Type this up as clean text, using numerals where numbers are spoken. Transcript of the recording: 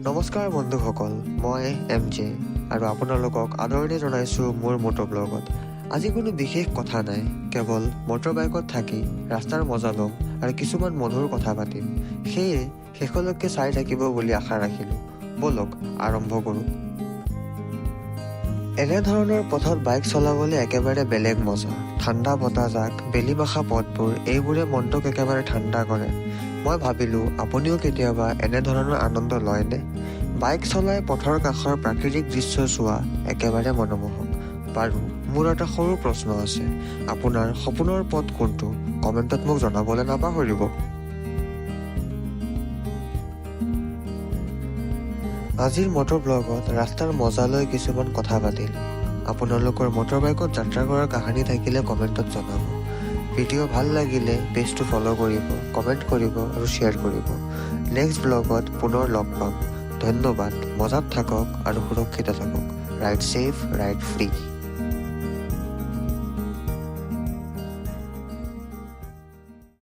নমস্কাৰ বন্ধুসকল, মই MJ আৰু আপোনালোকক আদৰণি জনাইছোঁ মোৰ মটৰ ব্লগত। আজি কোনো বিশেষ কথা নাই, কেৱল মটৰ বাইকত থাকি ৰাস্তাৰ মজা ল'ম আৰু কিছুমান মধুৰ কথা পাতিম। সেয়ে শেষলৈকে চাই থাকিব বুলি আশা ৰাখিলোঁ। ব'লক আৰম্ভ কৰোঁ। এনেধৰণৰ পথত বাইক চলাবলৈ একেবাৰে বেলেগ মজা। ঠাণ্ডা বতাহজাক, বেলিমাখা পথবোৰ, এইবোৰে মনটোক একেবাৰে ঠাণ্ডা কৰে। মই ভাবিলোঁ আপুনিও কেতিয়াবা এনেধৰণৰ আনন্দ লয়নে? বাইক চলাই পথৰ কাষৰ প্ৰাকৃতিক দৃশ্য চোৱা একেবাৰে মনোমোহক। বাৰু, মোৰ এটা সৰু প্ৰশ্ন আছে, আপোনাৰ সপোনৰ পথ কোনটো? কমেণ্টত মোক জনাবলৈ নাপাহৰিব। আজিৰ মটৰ ব্লগত ৰাস্তাৰ মজালৈ কিছুমান কথা পাতিল। আপোনালোকৰ মটৰ বাইকত যাত্ৰা কৰাৰ কাহিনী থাকিলে কমেণ্টত জনাব। ভিডিঅ' ভাল লাগিলে পেজটো ফ'ল' কৰিব, কমেণ্ট কৰিব আৰু শ্বেয়াৰ কৰিব। নেক্সট ব্লগত পুনৰ লগ পাম। ধন্যবাদ। মজাত থাকক আৰু সুৰক্ষিত থাকক। Ride safe, ride free.